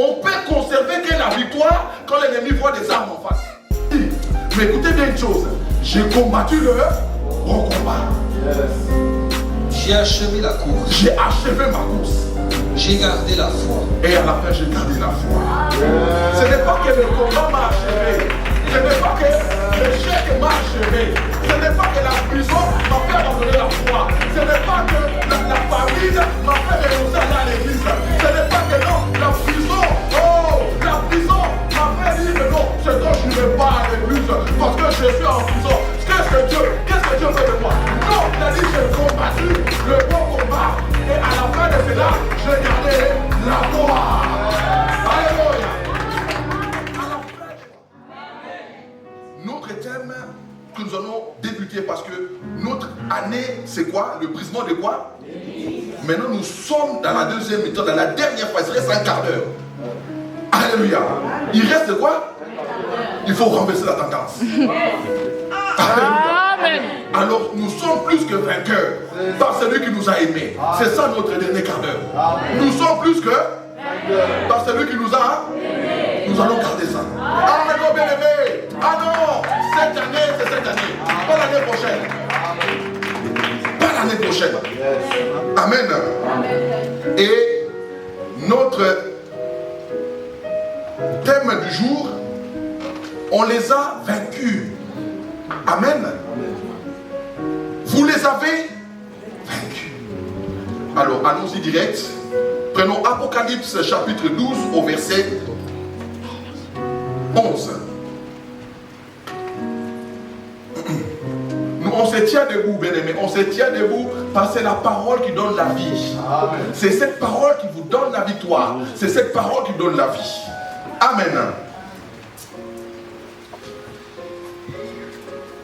On peut conserver que la victoire quand l'ennemi voit des armes en face. Mais écoutez bien une chose. J'ai combattu le bon combat. J'ai achevé la course. J'ai achevé ma course. J'ai gardé la foi. Et à la fin, j'ai gardé la foi. Ce n'est pas que le combat m'a achevé. Ce n'est pas que l'échec m'a achevé. Ce n'est pas que la prison m'a fait abandonner la foi. Ce n'est pas que la famine m'a fait renoncer à l'église. Ce n'est pas que non, la prison m'a fait dire que non, c'est quand je ne vais pas à l'église parce que je suis en prison. Qu'est-ce que Dieu fait de moi? Non, il a dit j'ai combattu le bon combat. Et à la fin de cela, j'ai gardé la foi. Alléluia. Notre thème que nous allons débuter parce que notre année, c'est quoi? Le brisement de quoi? Maintenant, nous sommes dans la deuxième mi-temps, dans la dernière phase. Il reste un quart d'heure. Alléluia. Il reste quoi? Il faut renverser la tendance. Amen. Alors, nous sommes plus que vainqueurs par celui qui nous a aimés. C'est ça notre dernier quart d'heure. Nous sommes plus que par celui qui nous a aimés. Nous allons garder ça. Ah non, bien aimé. Ah non, cette année, c'est cette année. Pas l'année prochaine. Pas l'année prochaine. Amen. Et notre thème du jour, on les a vaincus. Amen. Vous les avez vaincus. Alors, allons-y direct. Prenons Apocalypse chapitre 12 au verset 11. Nous, on se tient debout, bien-aimés. On se tient debout parce que c'est la parole qui donne la vie. C'est cette parole qui vous donne la victoire. C'est cette parole qui donne la vie. Amen.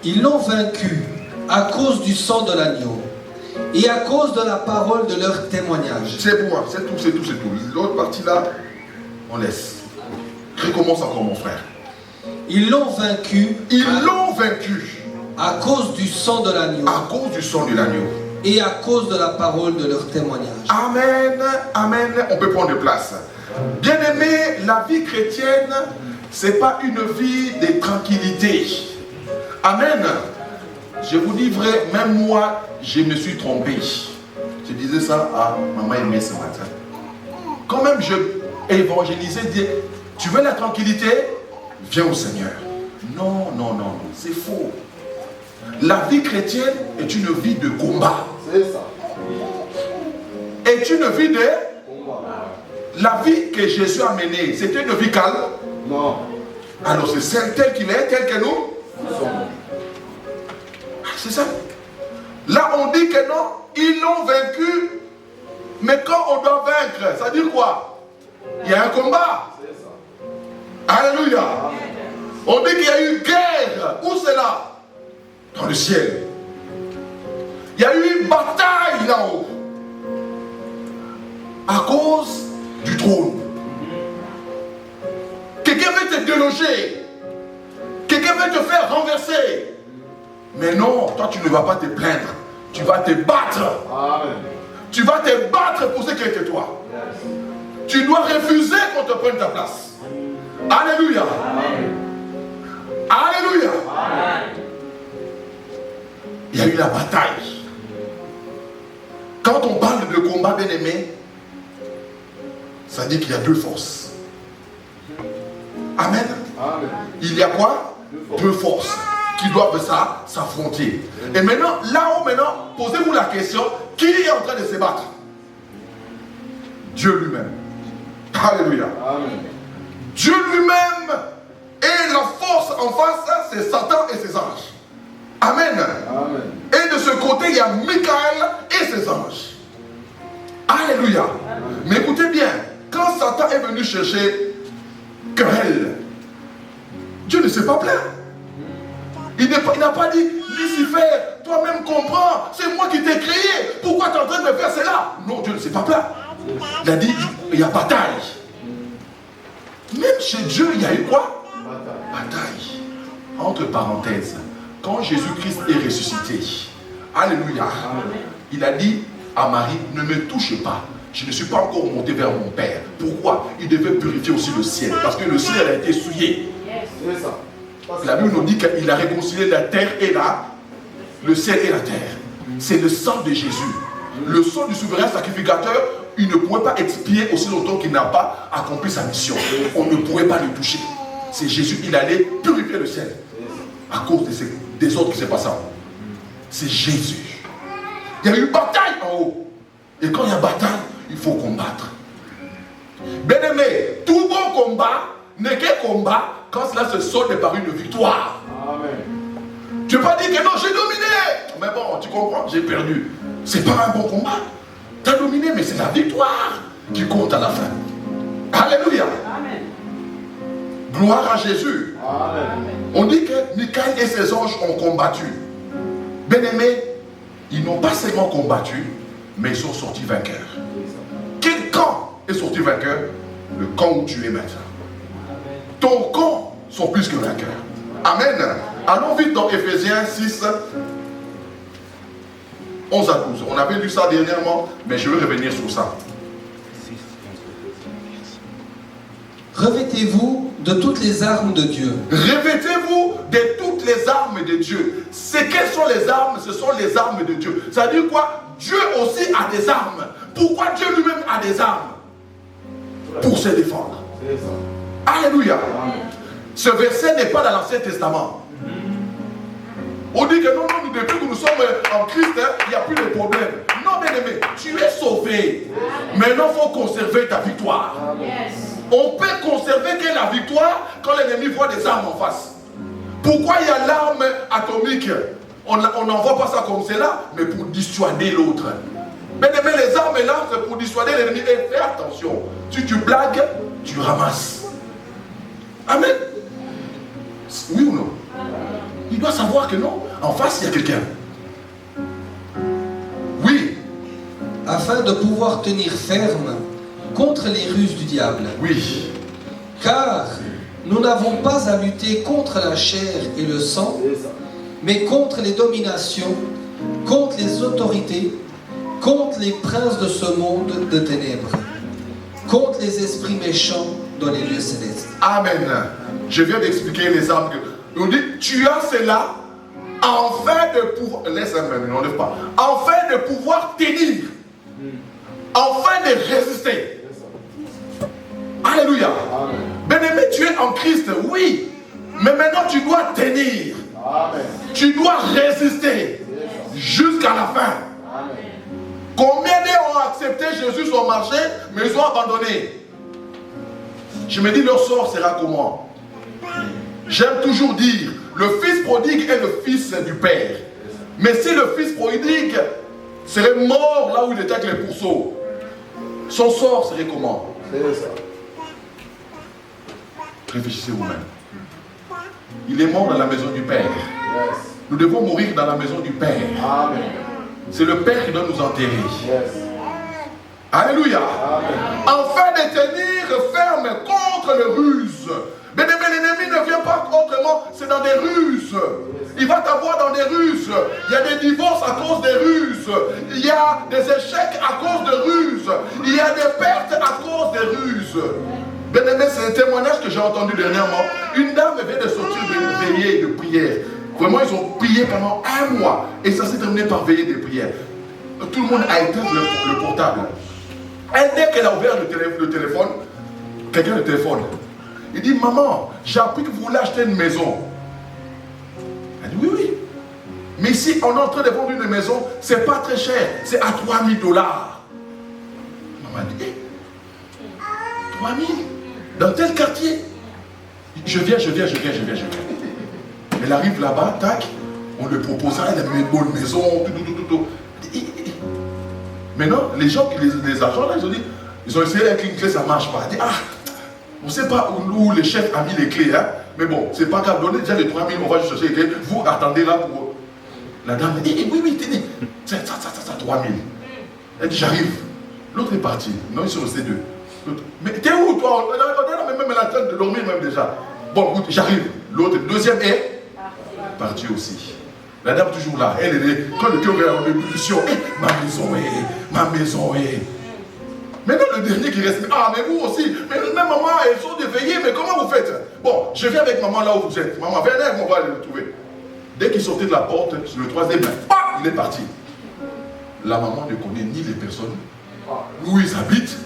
Ils l'ont vaincu à cause du sang de l'agneau et à cause de la parole de leur témoignage. C'est bon, c'est tout, c'est tout, c'est tout. L'autre partie là, on laisse. Recommence encore, mon frère. Ils l'ont vaincu. Ils l'ont vaincu. À cause du sang de l'agneau. À cause du sang de l'agneau. Et à cause de la parole de leur témoignage. Amen, amen. On peut prendre place. Bien-aimés, la vie chrétienne, c'est pas une vie de tranquillité. Amen. Je vous dis vrai, même moi, je me suis trompé. Je disais ça à maman Aimée ce matin. Quand même, je évangélisais, disais, tu veux la tranquillité? Viens au Seigneur. Non, non, non, non, c'est faux. La vie chrétienne est une vie de combat. C'est ça. Est une vie de combat. La vie que Jésus a menée, c'était une vie calme? Non. Alors c'est celle telle qu'il est, telle que nous sommes. C'est ça. Là, on dit que non, ils l'ont vaincu. Mais quand on doit vaincre, ça dit quoi? Il y a un combat. Alléluia. On dit qu'il y a eu guerre. Où c'est là? Dans le ciel. Il y a eu une bataille là-haut. À cause du trône. Quelqu'un veut te déloger. Quelqu'un veut te faire renverser. Mais non, toi tu ne vas pas te plaindre. Tu vas te battre. Amen. Tu vas te battre pour ce qui est toi. Yes. Tu dois refuser qu'on te prenne ta place. Alléluia. Amen. Alléluia. Amen. Il y a eu la bataille. Quand on parle de combat, bien-aimé, ça dit qu'il y a deux forces. Amen. Amen. Il y a quoi? Deux forces qui doivent s'affronter. Et maintenant, là-haut, posez-vous la question, qui est en train de se battre? Dieu lui-même. Alléluia. Amen. Dieu lui-même, et la force en face, c'est Satan et ses anges. Amen. Amen. Et de ce côté, il y a Michael et ses anges. Alléluia. Amen. Mais écoutez bien, quand Satan est venu chercher querelle, Dieu ne s'est pas plaint. Il n'a pas dit, Lucifer, toi-même comprends, c'est moi qui t'ai créé, pourquoi tu es en train de me faire cela? Non, Dieu ne s'est pas plaint. Il a dit, il y a bataille. Même chez Dieu, il y a eu quoi? Bataille. Entre parenthèses, quand Jésus-Christ est ressuscité, alléluia, il a dit à Marie, ne me touche pas, je ne suis pas encore monté vers mon Père. Pourquoi? Il devait purifier aussi le ciel, parce que le ciel a été souillé. C'est ça. La Bible nous dit qu'il a réconcilié la terre et le ciel et la terre. C'est le sang de Jésus. Le sang du souverain sacrificateur, il ne pouvait pas expier aussi longtemps qu'il n'a pas accompli sa mission. On ne pouvait pas le toucher. C'est Jésus, il allait purifier le ciel à cause des autres qui s'est passé en haut. C'est Jésus. Il y a eu bataille en haut. Et quand il y a bataille, il faut combattre. Bien-aimé, tout bon combat n'est qu'un combat quand cela se solde par une victoire. Amen. Tu ne peux pas dire que non, j'ai dominé. Mais bon, tu comprends, j'ai perdu. C'est pas un bon combat. Tu as dominé, mais c'est la victoire qui compte à la fin. Alléluia. Amen. Gloire à Jésus. Amen. On dit que Michael et ses anges ont combattu. Bien-aimés, ils n'ont pas seulement combattu, mais ils sont sortis vainqueurs. Quel camp est sorti vainqueur? Le camp où tu es maintenant. Ton camp sont plus que vainqueurs. Amen. Allons vite dans Ephésiens 6, 11 à 12. On avait lu ça dernièrement, mais je veux revenir sur ça. Revêtez-vous de toutes les armes de Dieu. Revêtez-vous de toutes les armes de Dieu. Quelles sont les armes? Ce sont les armes de Dieu. Ça veut dire quoi? Dieu aussi a des armes. Pourquoi Dieu lui-même a des armes? Pour se défendre. Alléluia. Ce verset n'est pas dans l'Ancien Testament. On dit que non, depuis que nous sommes en Christ, il n'y a plus de problème. Non, bien aimé, tu es sauvé. Maintenant, il faut conserver ta victoire. On peut conserver que la victoire quand l'ennemi voit des armes en face. Pourquoi il y a l'arme atomique? On n'envoie pas ça comme cela, mais pour dissuader l'autre. Bien aimé, les armes là, c'est pour dissuader l'ennemi. Et fais attention. Si tu blagues, tu ramasses. Amen. Oui ou non? Il doit savoir que non. En face, il y a quelqu'un. Oui. Afin de pouvoir tenir ferme contre les ruses du diable. Oui. Car nous n'avons pas à lutter contre la chair et le sang, mais contre les dominations, contre les autorités, contre les princes de ce monde de ténèbres, contre les esprits méchants dans les lieux célestes. Amen. Je viens d'expliquer les armes. On dit, tu as cela afin de pouvoir... Laisse un peu, n'enlève pas. Afin de pouvoir tenir. Afin de résister. Alléluia. Bien-aimé, tu es en Christ, oui. Mais maintenant, tu dois tenir. Amen. Tu dois résister jusqu'à la fin. Amen. Combien d'eux ont accepté Jésus sur le marché, mais ils ont abandonné? Je me dis, leur sort sera comment? J'aime toujours dire, le fils prodigue est le fils du Père. Mais si le fils prodigue serait mort là où il était avec les pourceaux, son sort serait comment? Réfléchissez vous-même. Il est mort dans la maison du Père. Nous devons mourir dans la maison du Père. C'est le Père qui doit nous enterrer. Alléluia. Afin de tenir ferme contre le ruse. Mais l'ennemi ne vient pas autrement, c'est dans des ruses. Il va t'avoir dans des ruses. Il y a des divorces à cause des ruses. Il y a des échecs à cause de ruses. Il y a des pertes à cause des ruses. Bien-aimé, c'est un témoignage que j'ai entendu dernièrement. Une dame vient de sortir d'une veillée de prière. Vraiment, ils ont prié pendant un mois. Et ça s'est terminé par veillée de prière. Tout le monde a éteint le portable. Et dès qu'elle a ouvert le téléphone, quelqu'un le téléphone. Il dit, maman, j'ai appris que vous voulez acheter une maison. Elle dit, oui, oui. Mais ici, on est en train de vendre une maison, c'est pas très cher. C'est à 3 000 $. Maman dit, 3 000 dans tel quartier. Je viens. Elle arrive là-bas, tac, on lui propose, elle a une bonne maison, tout. Maintenant, les gens, les agents, là, ils ont essayé avec une clé, ça ne marche pas. Elle dit, on ne sait pas où le chef a mis les clés, hein, mais bon, c'est pas grave, donnez déjà les 3 000, on va juste chercher les clés, vous attendez là pour... La dame dit, oui, tenez, ça, 3 000. Elle dit, j'arrive. L'autre est parti, non, ils sont restés deux. Mais t'es où toi? Même elle est en train de dormir même déjà. Bon, écoute, j'arrive. L'autre, deuxième est parti aussi. La dame toujours là. Elle est quand le cœur est en ébullition. Ma maison est. Maintenant, le dernier qui reste, ah, mais vous aussi, mais même maman, elles sont éveillées, mais comment vous faites? Bon, je viens avec maman là où vous êtes. Maman, venez, on va aller le trouver. Dès qu'il sortait de la porte, sur le troisième, il est parti. La maman ne connaît ni les personnes, où ils habitent,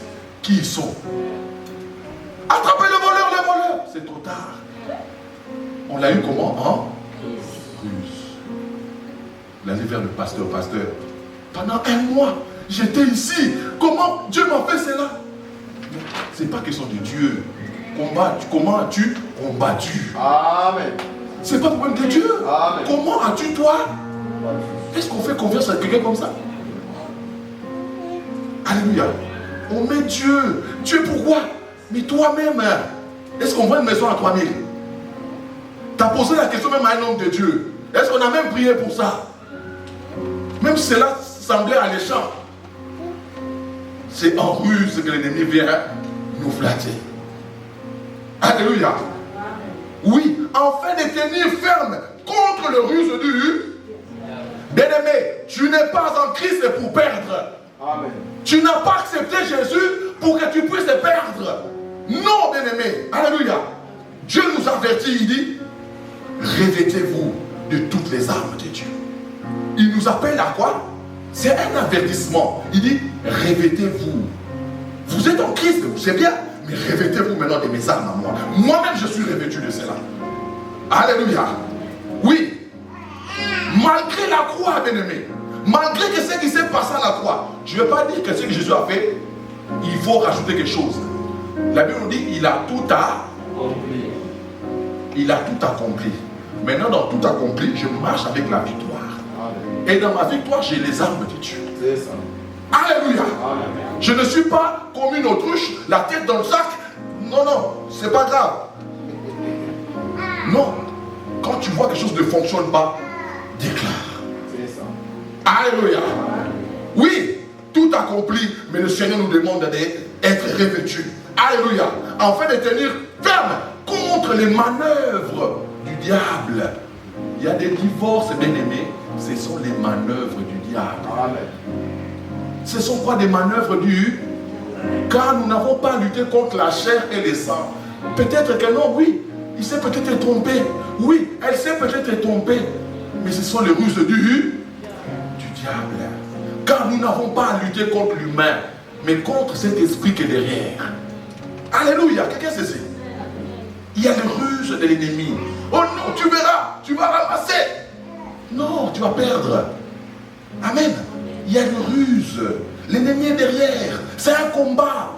qui ils sont. Attrapez le voleur, les voleurs. C'est trop tard. On l'a eu comment? En ruse. Il allait vers le pasteur. Pendant un mois, j'étais ici. Comment Dieu m'a fait cela? C'est pas question de Dieu. Comment as-tu combattu? Amen. C'est pas problème de Dieu. Amen. Comment as-tu toi? Est-ce qu'on fait confiance à quelqu'un comme ça? Alléluia. On met Dieu. Dieu pourquoi? Mais toi-même, est-ce qu'on voit une maison à 3000? Tu as posé la question même à un homme de Dieu. Est-ce qu'on a même prié pour ça? Même si cela semblait alléchant. C'est en ruse que l'ennemi vient nous flatter. Alléluia. Oui, afin de tenir ferme contre le ruse du bien-aimé. Tu n'es pas en Christ pour perdre. Amen. Tu n'as pas accepté Jésus pour que tu puisses perdre. Non, bien-aimé. Alléluia. Dieu nous avertit, il dit, revêtez-vous de toutes les armes de Dieu. Il nous appelle à quoi? C'est un avertissement. Il dit, revêtez-vous. Vous êtes en Christ, c'est bien, mais revêtez-vous maintenant de mes armes à moi. Moi-même, je suis revêtu de cela. Alléluia. Oui. Malgré la croix, bien-aimé, malgré que ce qui s'est passé à la croix, je ne vais pas dire que ce que Jésus a fait, il faut rajouter quelque chose. La Bible nous dit, il a tout accompli. Il a tout accompli. Maintenant, dans tout accompli, je marche avec la victoire. Et dans ma victoire, j'ai les armes de Dieu. C'est ça. Alléluia. Amen. Je ne suis pas comme une autruche, la tête dans le sac. Non, non, c'est pas grave. Non. Quand tu vois que quelque chose ne fonctionne pas, déclare. C'est ça. Alléluia. Oui, tout accompli, mais le Seigneur nous demande d'être revêtus. Alléluia. Afin de tenir ferme contre les manœuvres du diable. Il y a des divorces, bien-aimés. Ce sont les manœuvres du diable. Amen. Ce sont quoi des manœuvres du... Car nous n'avons pas lutté contre la chair et les sangs. Peut-être que non, oui. Il s'est peut-être trompé. Oui, elle s'est peut-être trompée. Mais ce sont les ruses du diable. Car nous n'avons pas à lutter contre l'humain, mais contre cet esprit qui est derrière. Alléluia. Quelqu'un sait ça? Il y a les ruses de l'ennemi. Oh non, tu verras, tu vas ramasser. Non, tu vas perdre. Amen. Il y a une ruse. L'ennemi est derrière. C'est un combat.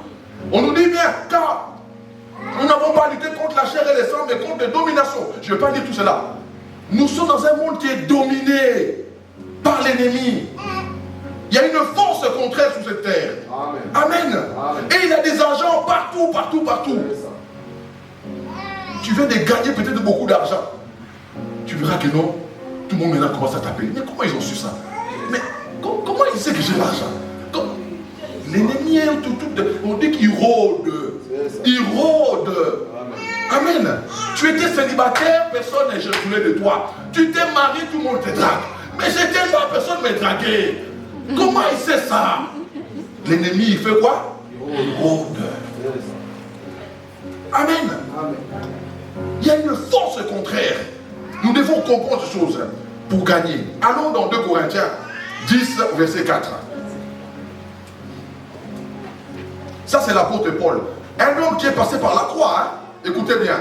On nous dit bien, car nous n'avons pas lutté contre la chair et les sangs, mais contre les dominations. Je ne vais pas dire tout cela. Nous sommes dans un monde qui est dominé par l'ennemi. Il y a une force contraire sur cette terre. Amen. Amen. Amen. Et il y a des agents partout, partout, partout. C'est ça. Tu viens de gagner peut-être beaucoup d'argent. Tu verras que non, tout le monde maintenant commence à t'appeler. Mais comment ils ont su ça? Mais comment ils savent que j'ai l'argent? L'ennemi est tout, on dit qu'il rôde. Il rôde. Amen. Amen. Tu étais célibataire, personne n'est voulait de toi. Tu t'es marié, tout le monde te drague. Mais j'étais là, personne ne m'a dragué. Comment il sait ça? L'ennemi, il fait quoi? Il rôde. Amen. Amen. Il y a une force contraire. Nous devons comprendre ces choses pour gagner. Allons dans 2 Corinthiens 10, verset 4. Ça, c'est l'apôtre Paul. Un homme qui est passé par la croix. Hein? Écoutez bien.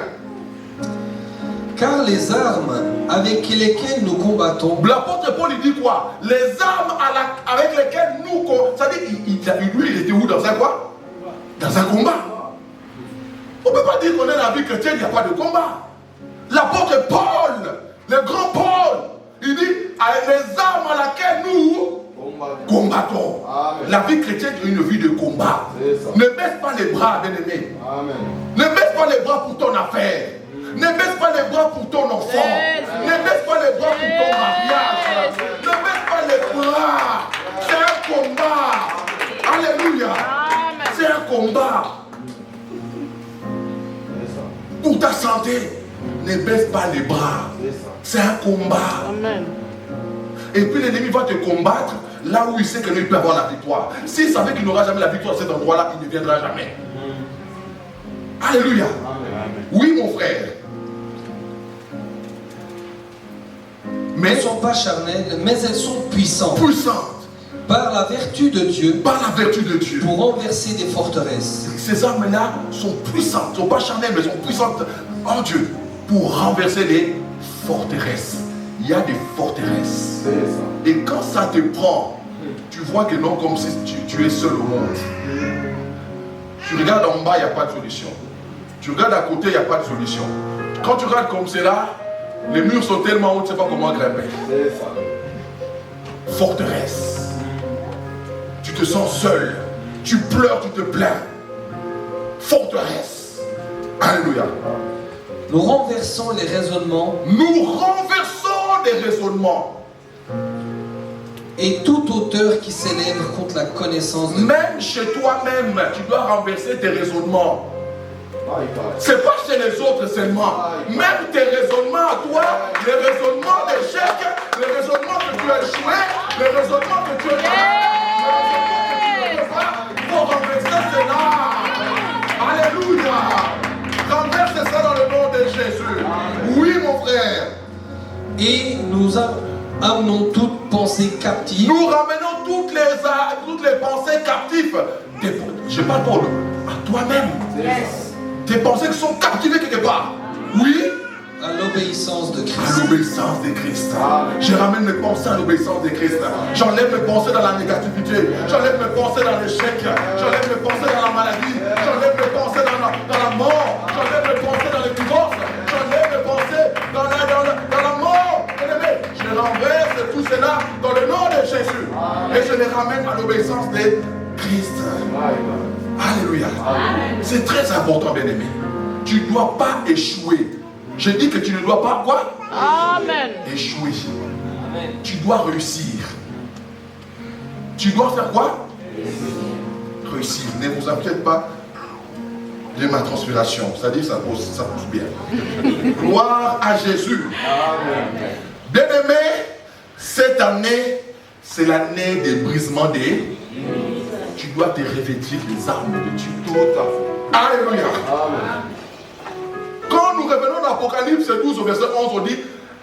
Car les armes avec lesquelles nous combattons, L'apôtre Paul, il dit quoi? Les armes avec lesquelles nous combattons. C'est-à-dire, lui, il était où? Dans un quoi? Dans un combat. On ne peut pas dire qu'on est dans la vie chrétienne, il n'y a pas de combat. L'apôtre Paul, le grand Paul, il dit, les armes à laquelle nous combattons. Amen. La vie chrétienne est une vie de combat. Ne baisse pas les bras, bien-aimé. Ne baisse pas les bras pour ton affaire. Ne baisse pas les bras pour ton enfant. Ne baisse pas les bras pour ton mariage. Ne baisse pas les bras. C'est un combat. Alléluia. C'est un combat. Pour ta santé, ne baisse pas les bras. C'est un combat. Amen. Et puis l'ennemi va te combattre là où il sait que lui peut avoir la victoire. S'il savait qu'il n'aura jamais la victoire à cet endroit-là, il ne viendra jamais. Alléluia. Oui, mon frère. Mais elles ne sont pas charnelles, mais elles sont puissantes. Puissantes. Par la vertu de Dieu. Par la vertu de Dieu. Pour renverser des forteresses. Ces armes-là sont puissantes. Elles ne sont pas charnelles, mais elles sont puissantes en Dieu. Pour renverser les forteresses. Il y a des forteresses. Et quand ça te prend, tu vois que non, comme si tu es seul au monde. Tu regardes en bas, il n'y a pas de solution. Tu regardes à côté, il n'y a pas de solution. Quand tu regardes comme c'est là, les murs sont tellement hauts, tu ne sais pas comment grimper. Forteresse. Tu te sens seul. Tu pleures, tu te plains. Forteresse. Alléluia. Nous renversons les raisonnements. Nous renversons des raisonnements. Et toute hauteur qui s'élève contre la connaissance de Dieu. Même chez toi-même, tu dois renverser tes raisonnements. C'est pas chez les autres seulement. Même tes raisonnements à toi, les raisonnements d'échec, les raisonnements que tu as échoué, les raisonnements que tu as il faut renverser cela. Alléluia. Renverse ça dans le nom de Jésus. Oui, mon frère. Et nous amenons toute pensée captive. Nous ramenons toutes les pensées captives. Je parle pour à toi-même. Yes. Tes pensées qui sont captivées quelque part. Oui. À l'obéissance de Christ. À l'obéissance de Christ. Je ramène mes pensées à l'obéissance de Christ. J'enlève mes pensées dans la négativité. J'enlève mes pensées dans l'échec. J'enlève mes pensées dans la maladie. J'enlève mes pensées dans la mort. J'enlève mes pensées dans le divorce. J'enlève mes pensées dans la mort. Je renverse tout cela dans le nom de Jésus. Et je les ramène à l'obéissance de Christ. Alléluia. C'est très important, bien-aimé. Tu ne dois pas échouer. Je dis que tu ne dois pas quoi? Amen. Échouer. Amen. Tu dois réussir. Tu dois faire quoi? Réussir. Ne vous inquiétez pas de ma transpiration. C'est-à-dire ça pousse bien. Gloire à Jésus. Amen. Bien-aimé, cette année, c'est l'année des brisements des... Tu dois te revêtir les armes de Dieu. Tout à fait. Alléluia. Amen. Quand nous revenons dans Apocalypse 12 au verset 11, on dit,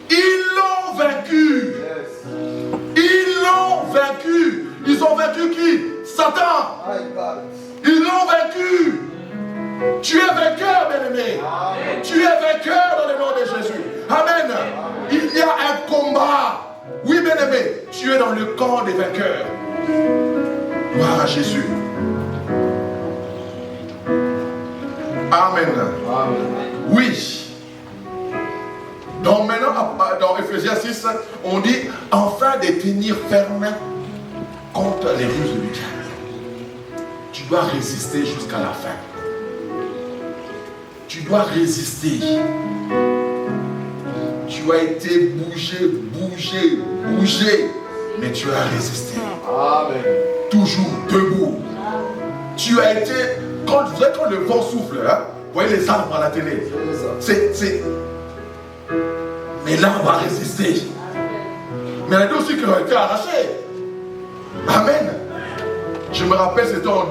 ils l'ont vaincu. Yes. Ils l'ont vaincu. Ils ont vaincu qui? Satan. Ils l'ont vaincu. Tu es vainqueur, bien-aimé. Tu es vainqueur dans le nom de Jésus. Amen. Il y a un combat. Oui, bien-aimé, tu es dans le camp des vainqueurs. Gloire à Jésus. Amen. Oui. Donc maintenant, dans Ephésiens 6, on dit, afin de tenir ferme contre les ruses du diable. Tu dois résister jusqu'à la fin. Tu dois résister. Tu as été bougé, mais tu as résisté. Amen. Toujours debout. Tu as été, quand le vent souffle, hein, vous voyez les arbres à la télé. Mais l'arbre a résisté. Mais il y en a aussi qui ont été arrachés. Amen. Je me rappelle, c'était en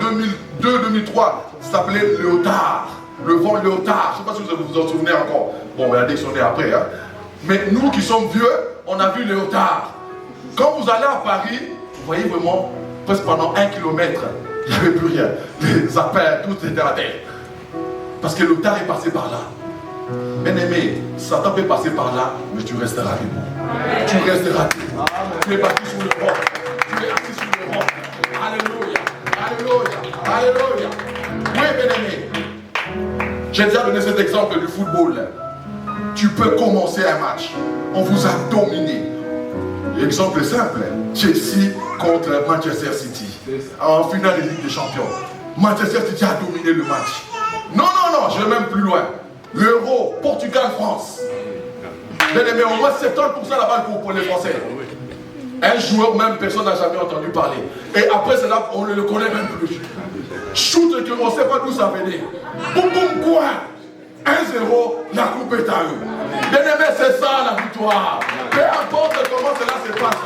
2002-2003. Ça s'appelait Léotard. Le vent Léotard. Je ne sais pas si vous vous en souvenez encore. Bon, on a dit qu'ils sont nés après. Hein. Mais nous qui sommes vieux, on a vu Léotard. Quand vous allez à Paris, vous voyez vraiment, presque pendant 1 kilomètre, il n'y avait plus rien. Les appels, tout était à terre. Parce que Léotard est passé par là. Bien-aimé, Satan peut passer par là, mais tu resteras debout. Tu resteras debout. Tu es bâti sur le roc. Tu es assis sur le roc. Alléluia. Alléluia. Alléluia. Oui, bien-aimé. J'ai déjà donné cet exemple du football. Tu peux commencer un match. On vous a dominé. L'exemple est simple. Chelsea contre Manchester City. En finale de Ligue des Champions. Manchester City a dominé le match. Non, je vais même plus loin. L'Euro, Portugal-France. Bien-aimé, au moins 70% la balle pour les Français. Un joueur, même personne n'a jamais entendu parler. Et après cela, on ne le connaît même plus. Shoot que on ne sait pas d'où ça venait. Boum boum quoi. 1-0, la coupe est à eux. Bien-aimé, c'est ça la victoire. Peu importe comment cela se passe.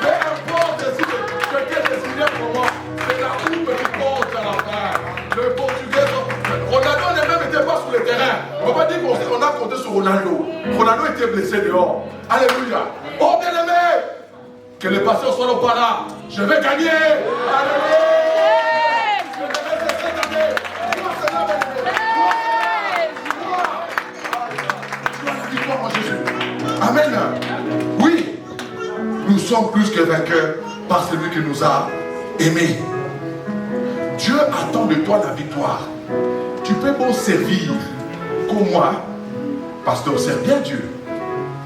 Peu importe si quelqu'un est signé pour moi, c'est la coupe qui porte à la fin. Le Portugais, Ronaldo même n'était pas sur le terrain. On ne va pas dire qu'on a compté sur Ronaldo. Ronaldo était blessé dehors. Alléluia. Oh bien-aimé, que les patients soient au para. Je vais gagner. Alléluia. Je vais rester cette année. La victoire en Jésus. Amen. Oui, nous sommes plus que vainqueurs par celui qui nous a aimés. Dieu attend de toi la victoire. Tu peux bon servir comme moi, pasteur, sert bien Dieu.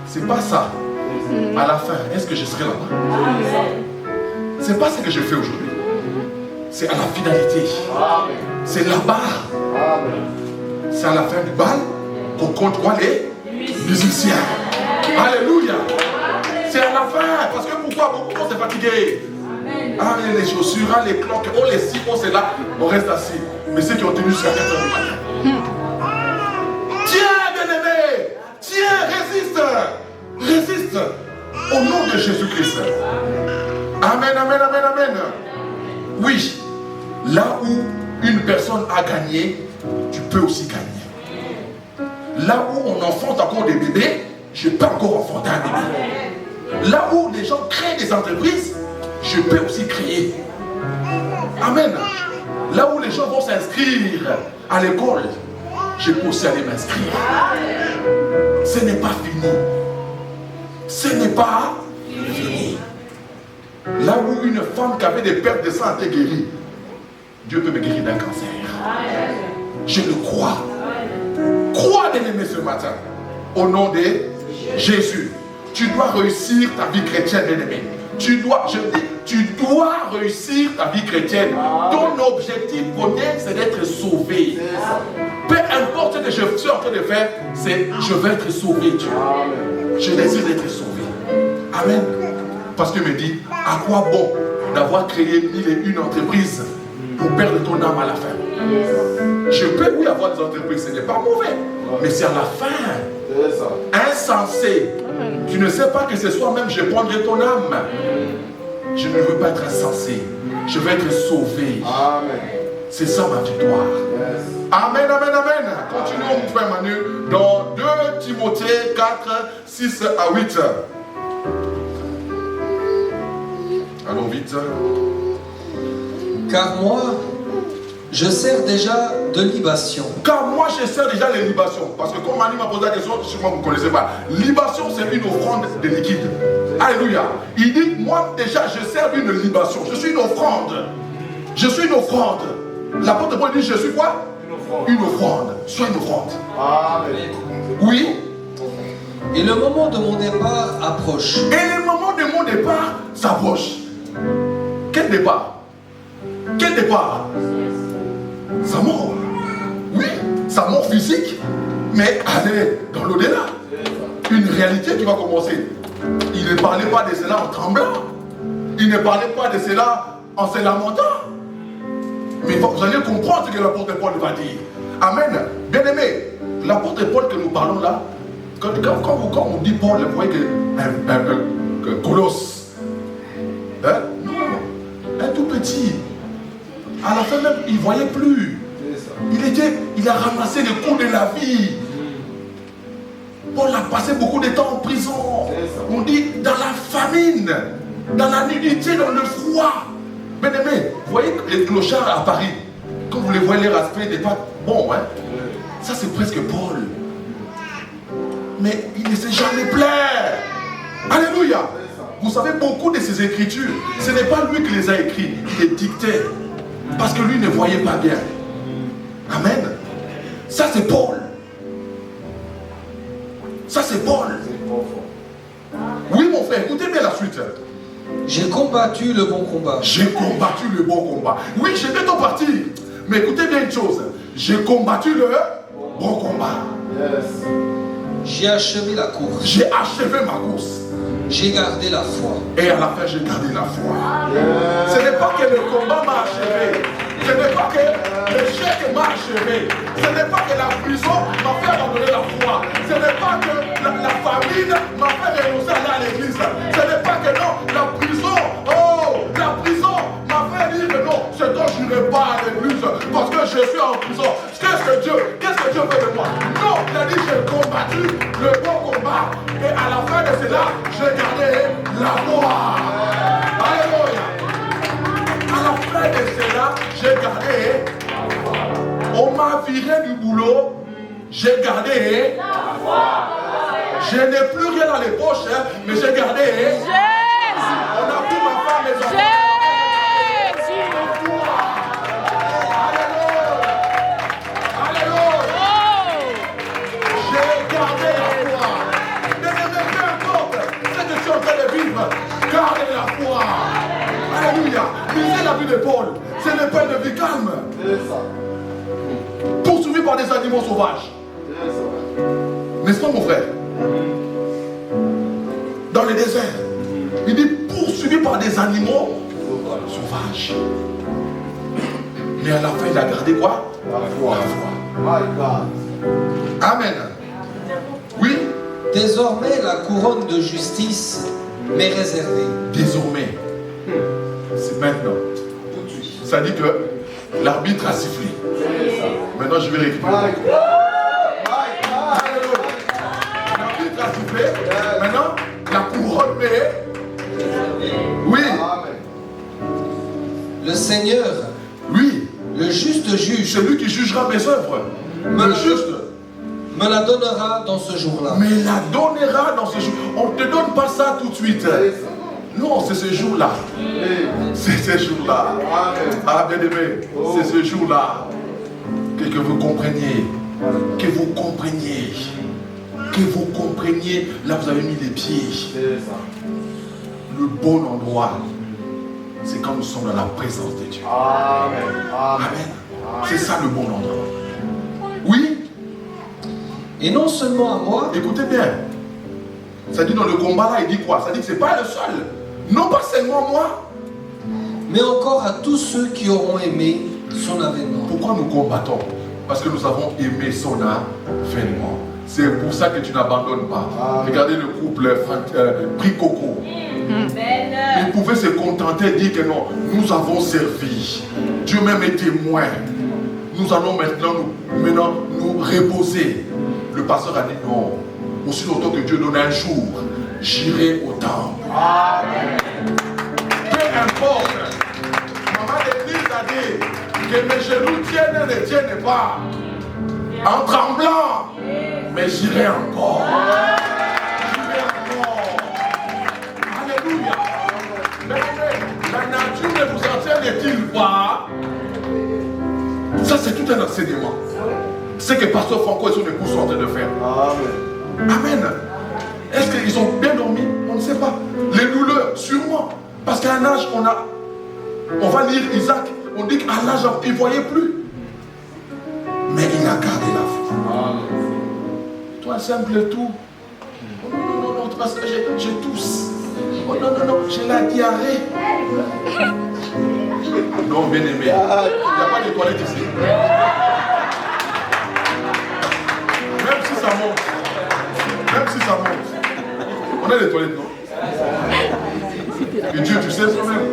C'est pas ça. À la fin, est-ce que je serai là-bas? C'est pas ce que je fais aujourd'hui. C'est à la finalité. C'est là-bas. C'est à la fin du bal qu'on compte quoi les musiciens. Alléluia. C'est à la fin. Parce que pourquoi? Beaucoup de monde s'est fatigué. Ah, les chaussures, les cloques, oh les six, oh c'est là, on reste assis. Mais ceux qui ont tenu jusqu'à 4 heures du matin. Tiens, bien-aimé, tiens, résiste, résiste, au nom de Jésus-Christ. Amen, amen, amen, amen. Oui, là où une personne a gagné, tu peux aussi gagner. Là où on enfante encore des bébés, je peux encore enfanter un bébé. Là où les gens créent des entreprises, je peux aussi créer. Amen. Là où les gens vont s'inscrire à l'école, je peux aussi aller m'inscrire. Ce n'est pas fini. Ce n'est pas fini. Là où une femme qui avait des pertes de sang a été guérie, Dieu peut me guérir d'un cancer. Je le crois. Crois, bien-aimé, ce matin. Au nom de Jésus. Tu dois réussir ta vie chrétienne, bien-aimé. Tu dois réussir ta vie chrétienne. Ton objectif premier, c'est d'être sauvé. Peu importe ce que je suis en train de faire, c'est je veux être sauvé, Dieu. Je désire d'être sauvé. Amen. Parce que me dit, à quoi bon d'avoir créé 1001 entreprises pour perdre ton âme à la fin? Je peux oui avoir des entreprises, ce n'est pas mauvais, mais c'est à la fin. Insensé. Tu ne sais pas que c'est soi-même, je prendrai ton âme. Je ne veux pas être insensé. Je veux être sauvé. C'est ça ma victoire. Amen, amen, amen. Continuons, mon frère Manu, dans 2 Timothée 4, 6 à 8. Allons vite. Car moi, je sers déjà de libation. Car moi, je sers déjà les libations. Parce que comme Manu m'a posé la question, sûrement vous ne connaissez pas. Libation, c'est une offrande de liquide. Alléluia. Il dit, moi déjà, je sers une libation. Je suis une offrande. Je suis une offrande. L'apôtre Paul dit, je suis quoi? Une offrande. Sois une offrande. Amen. Oui. Et le moment de mon départ approche. Et le moment de mon départ s'approche. Quel départ? Quel départ? Sa mort. Oui, sa mort physique, mais aller dans l'au-delà. Une réalité qui va commencer. Il ne parlait pas de cela en tremblant. Il ne parlait pas de cela en se lamentant. Mais vous allez comprendre ce que l'apôtre Paul va dire. Amen. Bien aimé, l'apôtre Paul que nous parlons là, quand on dit Paul, vous voyez que Colosse, hein? Non, un tout petit. À la fin même, il ne voyait plus. Il a ramassé les coups de la vie. Paul a passé beaucoup de temps en prison. On dit dans la famine, dans la nudité, dans le froid. Bien aimé, vous voyez les clochards à Paris, quand vous les voyez, leur aspect n'est pas bon, hein? Ça c'est presque Paul. Mais il ne s'est jamais plaint. Alléluia. Vous savez, beaucoup de ces écritures, ce n'est pas lui qui les a écrits, il les dictait. Parce que lui ne voyait pas bien. Amen. Ça c'est Paul. Ça c'est Paul. Oui mon frère, écoutez bien la suite. J'ai combattu le bon combat. J'ai combattu le bon combat. Oui, j'ai bientôt parti. Mais écoutez bien une chose. J'ai combattu le bon combat. J'ai achevé la course. J'ai achevé ma course. J'ai gardé la foi. Et à la fin, j'ai gardé la foi. Ce n'est pas que le combat m'a achevé. Ce n'est pas que l'échec m'a achevé. Ce n'est pas que la prison m'a fait abandonner la foi. Ce n'est pas que la famine m'a fait renoncer à aller à l'église. Ce n'est pas que non, la prison viré du boulot, j'ai gardé la foi. Je n'ai plus rien dans les poches, mais j'ai gardé. Jésus. On a pris ma femme et mes enfants. Jésus. Alléluia. J'ai gardé la foi. Peu importe ce que tu es en train de vivre, gardez la foi. Alléluia. Lisez la vie de Paul. Ce n'est pas une vie calme. Poursuivi par des animaux sauvages. N'est-ce pas mon frère? Dans le désert, il dit poursuivi par des animaux sauvages. Mais à la fin, il a gardé quoi? La foi. Amen. Oui. Désormais, la couronne de justice m'est réservée. Désormais. C'est maintenant. Ça dit que l'arbitre a sifflé. Maintenant, je vais récupérer. L'arbitre a sifflé. Maintenant, la couronne m'est. Oui. Le Seigneur. Oui. Le juste juge. Celui qui jugera mes œuvres. Le juste. Me la donnera dans ce jour-là. Me la donnera dans ce jour. On ne te donne pas ça tout de suite. Non, c'est ce jour-là. C'est ce jour-là. Ah, bien aimé, c'est ce jour-là que vous compreniez. Que vous compreniez. Que vous compreniez. Là, vous avez mis les pieds. Le bon endroit. C'est quand nous sommes dans la présence de Dieu. Amen. C'est ça le bon endroit. Oui. Et non seulement à moi. Écoutez bien. Ça dit dans le combat là, il dit quoi? Ça dit que ce n'est pas le seul. Non pas seulement moi. Mais encore à tous ceux qui auront aimé son avènement. Pourquoi nous combattons? Parce que nous avons aimé son avènement. C'est pour ça que tu n'abandonnes pas. Regardez le couple Prix Coco. Ils pouvaient se contenter de dire que non, nous avons servi. Dieu même est témoin. Nous allons maintenant nous reposer. Le pasteur a dit non. Aussi longtemps que Dieu donne un jour, j'irai au temple. Amen. Peu importe. Maman d'église a dit que mes genoux tiennent et ne tiennent pas. En tremblant. Mais j'irai encore. J'irai encore. Alléluia. Mais la nature ne vous enseigne-t-il pas? Ça, c'est tout un enseignement. C'est que Pasteur Franco et son épouse sont en train de faire. Amen. Amen. Est-ce qu'ils ont bien dormi? On ne sait pas. Les douleurs, sûrement. Parce qu'à un âge, on va lire Isaac, on dit qu'à l'âge, il ne voyait plus. Mais il a gardé la foi. Amen. Toi, simple tout. Oh, non, parce que je tousse. Oh non, j'ai la diarrhée. Non, bien aimé. Il n'y a pas de toilette ici. Même si ça monte. On a des toilettes, non? Et Dieu, tu sais toi-même.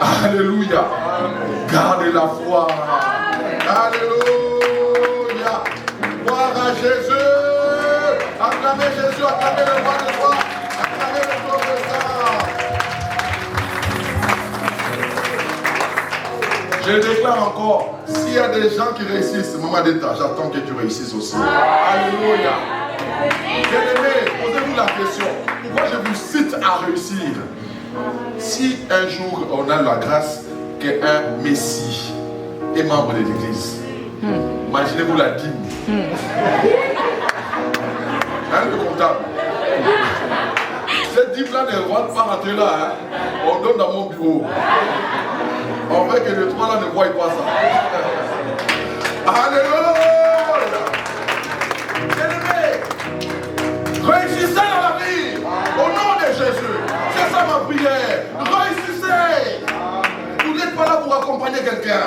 Alléluia. Gardez la foi. Alléluia. Gloire à Jésus. Acclamez Jésus, acclamez le roi de foi. Acclamez le roi de ça. Je déclare encore, s'il y a des gens qui réussissent, Maman d'État, j'attends que tu réussisses aussi. Alléluia. Bien-aimés, posez-vous la question. Pourquoi je vous cite à réussir? Si un jour on a la grâce qu'un Messie est membre de l'église, imaginez-vous la dîme. Hein, le comptable. Cette dîme-là ne va pas rentrer là. Hein. On donne dans mon bureau. On veut que les trois là ne voient pas ça. Alléluia. Réussissez dans la vie. Au nom de Jésus. C'est ça ma prière. Réussissez. Vous n'êtes pas là pour accompagner quelqu'un.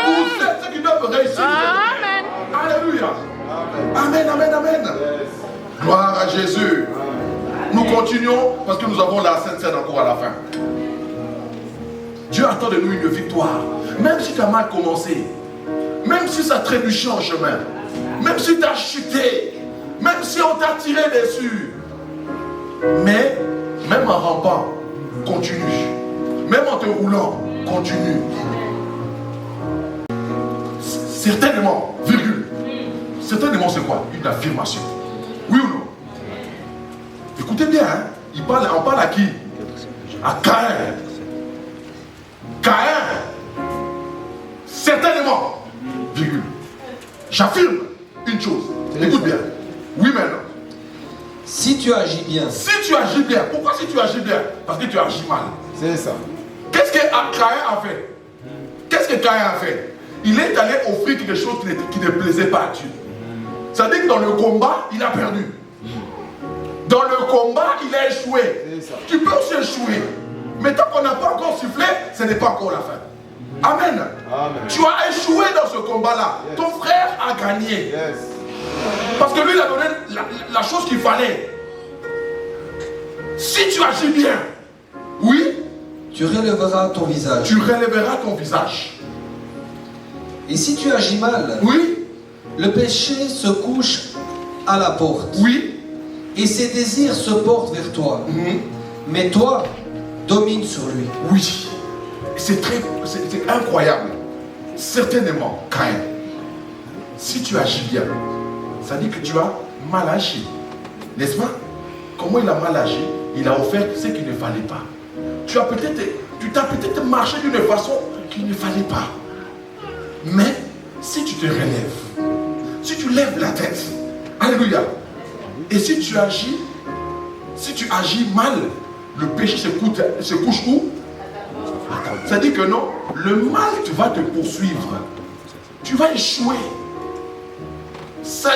Vous êtes ceux qui doivent réussir. Amen. Alléluia. Amen, amen, amen. Gloire à Jésus. Nous continuons parce que nous avons la Sainte Seine encore à la fin. Dieu attend de nous une victoire. Même si tu as mal commencé. Même si ça trébuchait en chemin. Même si tu as chuté. Même si on t'a tiré dessus. Mais, même en rampant, continue. Même en te roulant, continue. Certainement, virgule. Certainement, c'est quoi? Une affirmation. Oui ou non? Écoutez bien, hein? On parle à qui? À Caïn. Caïn. Certainement, virgule. J'affirme une chose. Écoute bien. Oui, maintenant. Si tu agis bien. Si tu agis bien. Pourquoi si tu agis bien? Parce que tu agis mal. C'est ça. Qu'est-ce que Caïn a fait? Qu'est-ce que Caïn a fait? Il est allé offrir quelque chose qui ne plaisait pas à Dieu. Ça veut dire que dans le combat, il a perdu. Dans le combat, il a échoué. Tu peux aussi échouer. Mais tant qu'on n'a pas encore sifflé, ce n'est pas encore la fin. Amen. Amen. Tu as échoué dans ce combat-là. Yes. Ton frère a gagné. Yes. Parce que lui, il a donné la chose qu'il fallait. Si tu agis bien, oui, Tu relèveras ton visage. tu relèveras ton visage. Et si tu agis mal, Oui, le péché se couche à la porte. oui. Et ses désirs se portent vers toi. Mhm. Mais toi, domine sur lui. Oui. C'est incroyable. Certainement, Caïn, si tu agis bien, ça dit que tu as mal agi. N'est-ce pas? Comment il a mal agi? Il a offert ce qu'il ne fallait pas. Tu t'as peut-être marché d'une façon qu'il ne fallait pas. Mais si tu te relèves, si tu lèves la tête, alléluia, et si tu agis mal, le péché se couche où? Ça dit que non, le mal va te poursuivre. Tu vas échouer.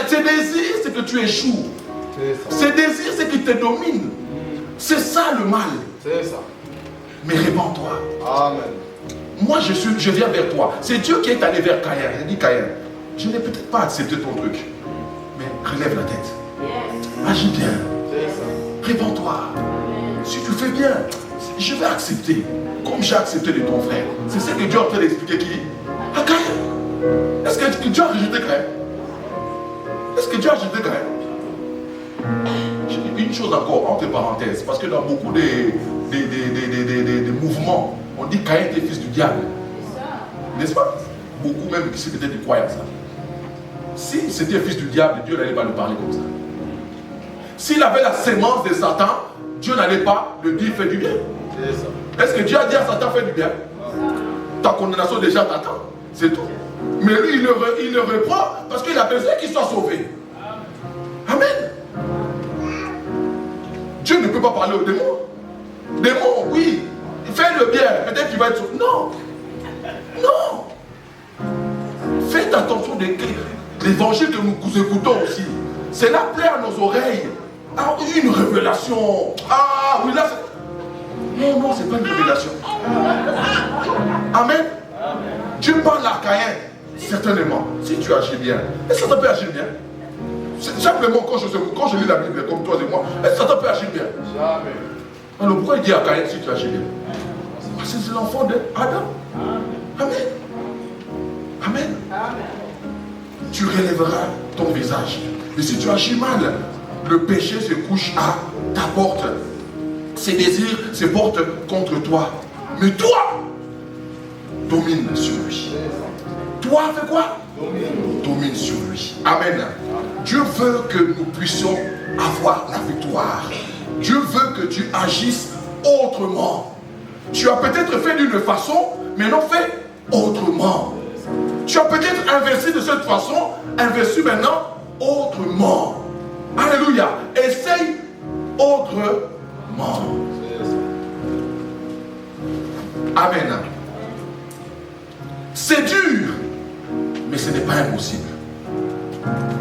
Tes désirs, c'est que tu échoues. Ces désirs, c'est qui te dominent. C'est ça le mal. C'est ça. Mais répands-toi. Amen. Moi, je viens vers toi. C'est Dieu qui est allé vers Caïn. Il a dit, Caïn, je n'ai peut-être pas accepté ton truc, mais relève la tête. Agis bien. C'est ça. Répands-toi. Si tu fais bien, je vais accepter. Comme j'ai accepté de ton frère. C'est ce que Dieu est en train d'expliquer qui? À Caïn. Est-ce que Dieu a rejeté Caïn? Est-ce que Dieu a rejeté Caïn? Je dis une chose encore, entre parenthèses, parce que dans beaucoup des mouvements, on dit Caïn était fils du diable. N'est-ce pas? Beaucoup même qui peut-être y croient à ça. Si c'était fils du diable, Dieu n'allait pas le parler comme ça. S'il avait la sémence de Satan, Dieu n'allait pas le dire fais du bien. C'est ça. Est-ce que Dieu a dit à Satan fais du bien? Ta condamnation déjà t'attend, c'est tout. Mais lui, il le reprend parce qu'il a besoin qu'il soit sauvé. Amen. Dieu ne peut pas parler aux démons. Démons, oui, fais le bien, peut-être qu'il va être sauvé. Non. Non. Faites attention de l'évangile que nous écoutons aussi. Cela plaît à nos oreilles. Ah, une révélation. Ah, oui, là, non, c'est pas une révélation. Amen. Dieu parle à Caïn, certainement, si tu agis bien. Est-ce que ça peut agir bien? Simplement, quand je lis la Bible, comme toi et moi, est-ce que ça peut agir bien? Jamais. Alors pourquoi il dit à Caïn si tu agis bien? Parce que c'est l'enfant d'Adam. Amen. Amen. Tu relèveras ton visage. Et si tu agis mal, le péché se couche à ta porte. Ses désirs se portent contre toi. Mais toi, domine sur lui. Toi, fais quoi? Domine sur lui. Amen. Dieu veut que nous puissions avoir la victoire. Dieu veut que tu agisses autrement. Tu as peut-être fait d'une façon, mais non fais autrement. Tu as peut-être investi de cette façon, investi maintenant autrement. Alléluia. Essaye autrement. Amen. C'est dur, mais ce n'est pas impossible.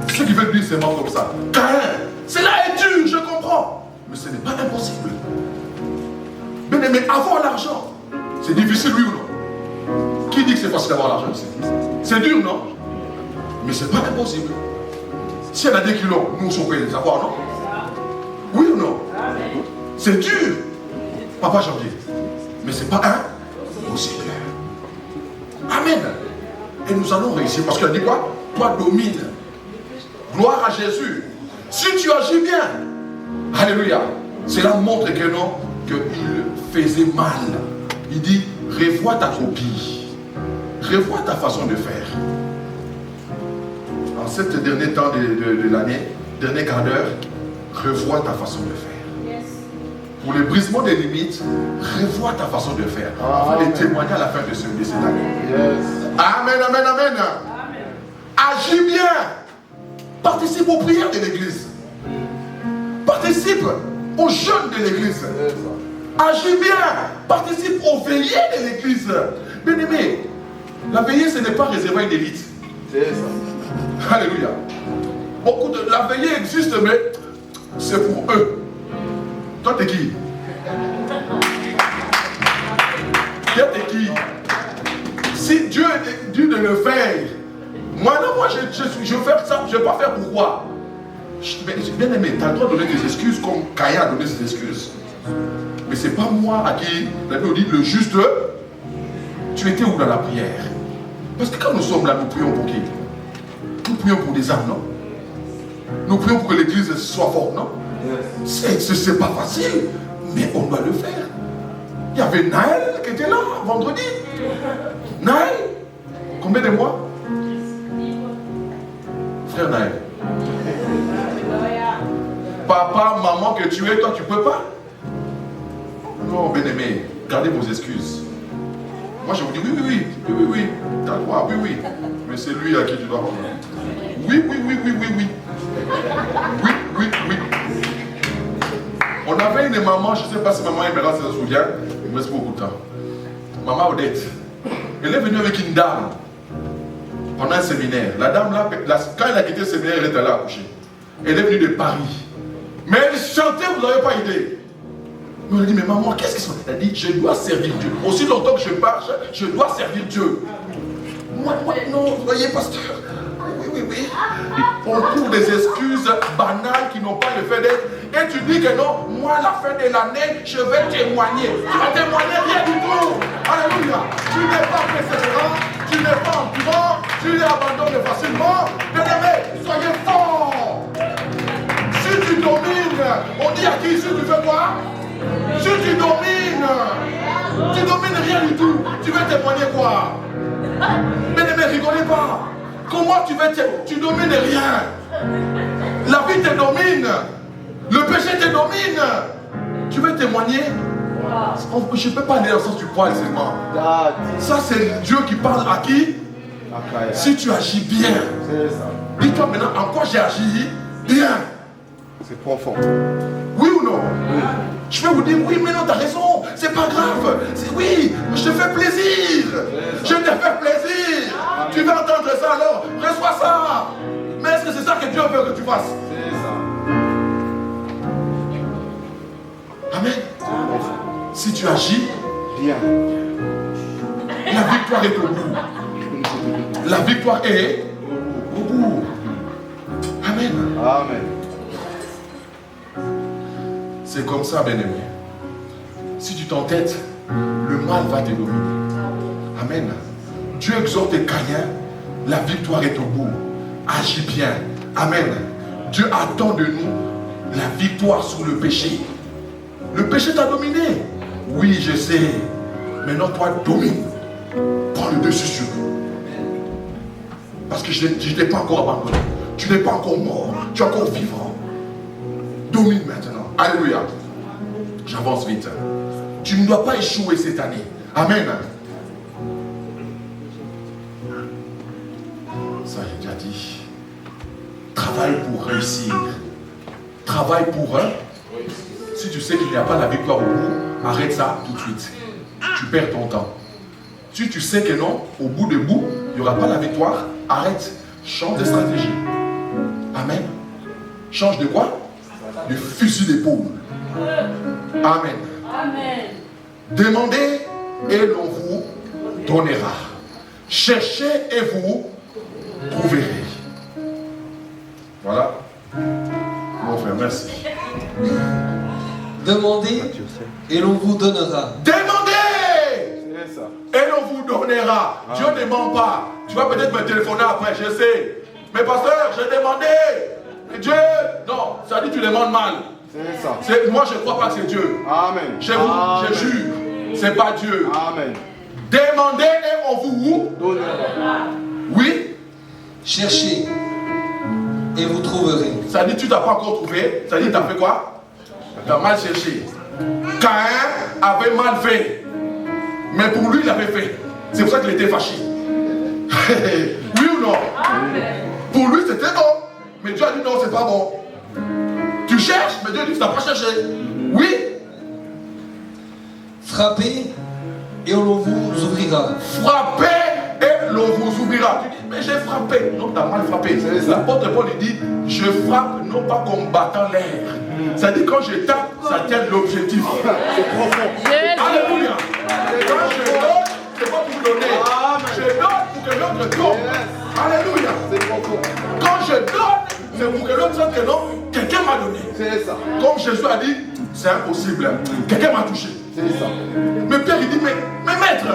Ce qui veut dire c'est mort comme ça. Caïn, cela est dur, je comprends, mais ce n'est pas impossible. Mais avoir l'argent, c'est difficile, oui ou non? Qui dit que c'est facile d'avoir l'argent ici? C'est dur, non? Mais ce n'est pas impossible. Si elle a des kilos, nous sommes prêts à les avoir, non? Oui ou non? C'est dur, Papa Janvier, mais ce n'est pas impossible. Amen. Et nous allons réussir parce qu'elle dit quoi? Toi domine. Gloire à Jésus. Si tu agis bien, alléluia, cela montre que non, qu'il faisait mal. Il dit, revois ta copie, revois ta façon de faire. en ce dernier temps de l'année, dernier quart d'heure, revois ta façon de faire. Pour le brisement des limites, revois ta façon de faire. Afin de témoigner à la fin de cette année. Amen, amen, amen. Agis bien. Participe aux prières de l'église. Participe aux jeûnes de l'église. Agis bien. Participe aux veillées de l'église. Bien aimé, la veillée, ce n'est pas réservé à une élite. C'est ça. Alléluia. Beaucoup de la veillée existe, mais c'est pour eux. Toi, t'es qui? Toi, t'es qui? Si Dieu est dû de le faire, moi, je vais faire ça, je ne vais pas faire pourquoi? Bien aimé, tu as le droit de donner des excuses comme Caïn a donné ses excuses. Mais ce n'est pas moi à qui la Bible dit le juste. Tu étais où dans la prière? Parce que quand nous sommes là, nous prions pour qui? Nous prions pour des âmes, non? Nous prions pour que l'église soit forte, non? C'est pas facile, mais on doit le faire. Il y avait Naël qui était là vendredi. Naël, combien de mois? Frère Naël. Papa, maman que tu es, toi tu peux pas? Non, bien-aimé, gardez vos excuses. Moi je vous dis oui, t'as le droit, oui. Mais c'est lui à qui tu dois rendre. Oui. On avait une maman, je ne sais pas si maman Emerald se souvient, il me reste beaucoup de temps. Maman Odette, elle est venue avec une dame pendant un séminaire. La dame là, quand elle a quitté le séminaire, elle était là accouchée. Elle est venue de Paris. Mais elle chantait, vous n'avez pas idée. Mais on a dit, mais maman, qu'est-ce qu'ils sont? Elle a dit, je dois servir Dieu. Aussi longtemps que je marche, je dois servir Dieu. Moi, non, vous voyez, pasteur. Oui. On trouve des excuses banales qui n'ont pas le fait d'être. Et tu dis que non, moi, à la fin de l'année, je vais témoigner. Tu vas témoigner rien du tout. Alléluia. Tu n'es pas persévérant, tu n'es pas endurant, tu les abandonnes facilement. Bien-aimé, soyez forts. Si tu domines, on dit à qui? Si tu fais quoi? Si tu domines rien du tout. Tu veux témoigner quoi? Bien-aimé, rigolez pas. Comment tu veux tu domines rien? La vie te domine. Le péché te domine. Tu veux témoigner? Je ne peux pas aller dans le sens du poids aisément. Ça c'est Dieu qui parle à qui? Si tu agis bien. Dis-toi maintenant en quoi j'ai agi bien. C'est profond. Oui ou non? Oui. Je vais vous dire oui, mais non, tu as raison. C'est pas grave. Oui, je te fais plaisir. Je te fais plaisir. Amen. Tu veux entendre ça alors? Reçois ça. Mais est-ce que c'est ça que Dieu veut que tu fasses? C'est ça. Amen. Si tu agis bien, la victoire est au bout. La victoire est au bout. Amen. Amen. C'est comme ça, bien-aimé. Si tu t'entêtes, le mal va te dominer. Amen. Dieu exhorte Caïn, la victoire est au bout. Agis bien. Amen. Dieu attend de nous la victoire sur le péché. Le péché t'a dominé. Oui, je sais. Maintenant, toi, domine. Prends le dessus sur nous. Parce que je ne t'ai pas encore abandonné. Tu n'es pas encore mort. Tu es encore vivant. Domine maintenant. Alléluia. J'avance vite. Tu ne dois pas échouer cette année. Amen. Ça, j'ai déjà dit. Travaille pour réussir. Travaille pour si tu sais qu'il n'y a pas la victoire au bout, arrête ça tout de suite. Tu perds ton temps. Si tu sais que non, au bout de bout, il n'y aura pas la victoire, arrête. Change de stratégie. Amen. Change de quoi? De fusil d'épaule. Amen. Amen. Demandez et l'on vous donnera. Cherchez et vous trouverez. Voilà. Mon frère, merci. Demandez et l'on vous donnera. Demandez C'est ça. et l'on vous donnera. Ah. Dieu ne ment pas. Tu vas peut-être me téléphoner après, je sais. Mais pasteur, j'ai demandé. Et Dieu, non, ça dit que tu demandes mal. C'est ça. Moi, je ne crois pas que c'est Dieu. Amen. Je jure, c'est pas Dieu. Amen. Demandez et on vous donnera. Oui. Cherchez et vous trouverez. Ça dit tu t'as pas encore trouvé. Ça dit tu as fait quoi? Tu as mal cherché. Caïn avait mal fait. Mais pour lui il avait fait. C'est pour ça qu'il était fâché. Oui ou non? Pour lui c'était bon. Mais Dieu a dit non, c'est pas bon. Tu cherches, mais Dieu dit tu n'as pas cherché. Oui. Frappez et on vous ouvrira. Frappez et l'on vous ouvrira. Tu dis, mais j'ai frappé. Non, tu as mal frappé. L'apôtre Paul il dit, je frappe non pas comme battant l'air. Ça dit quand je tape, ça tient l'objectif. C'est profond. Alléluia. Quand je donne, c'est pas pour donner. Je donne pour que l'autre tombe. Alléluia. C'est profond. Quand je donne, c'est pour que l'autre sente que non, quelqu'un m'a donné. C'est ça. Comme Jésus a dit, c'est impossible. Quelqu'un m'a touché. C'est ça. Mais Pierre il dit, mais maître,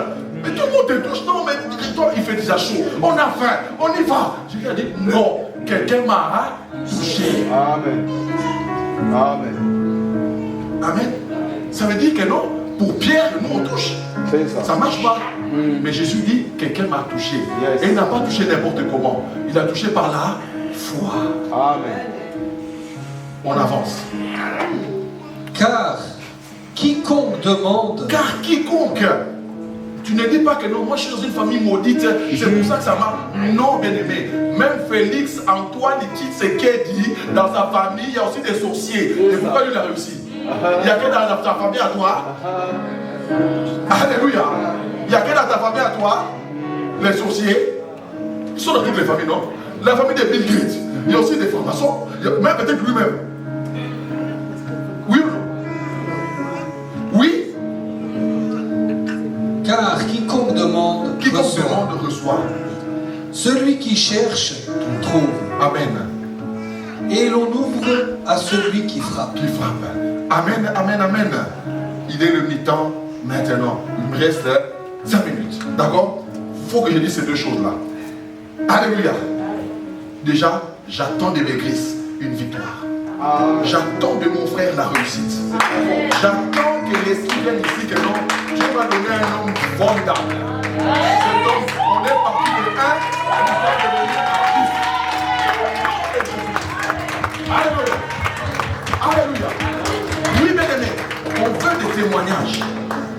mais tout le monde te touche. Non, mais toi il fait déjà chaud. On a faim, on y va. Jésus a dit, non, quelqu'un m'a touché. Amen. Amen. Amen. Ça veut dire que non, pour Pierre, nous on touche. Ça ne marche pas. Mais Jésus dit, quelqu'un m'a touché. Et il n'a pas touché n'importe comment. Il a touché par la foi. Amen. On avance. Car quiconque demande. Car quiconque. Tu ne dis pas que non, moi je suis dans une famille maudite, c'est pour ça que ça marche. Non, bien aimé. Même Félix, Antoine, Tshisekedi, dans sa famille, il y a aussi des sorciers. Et pourquoi lui il a réussi? Il n'y a que dans ta famille à toi. Alléluia. Il n'y a que dans ta famille à toi. Les sorciers. Ils sont dans toutes les familles, non? La famille des Bill Gates. Il y a aussi des francs-maçons. Même peut-être lui-même. Oui ou non? Oui. Car quiconque demande reçoit. Celui qui cherche trouve. Amen. Et l'on ouvre à celui qui frappe. Amen, amen, amen. Il est le mi-temps maintenant. Il me reste 5 minutes. D'accord? Il faut que je dise ces deux choses-là. Alléluia. Déjà, j'attends de l'église une victoire. J'attends de mon frère la réussite. J'attends que l'esprit vienne ici que non, Dieu va donner un homme formidable. Cet homme, on est parti de 1, il va devenir artiste. Alléluia. Alléluia. Oui, bien aimé, on veut des témoignages.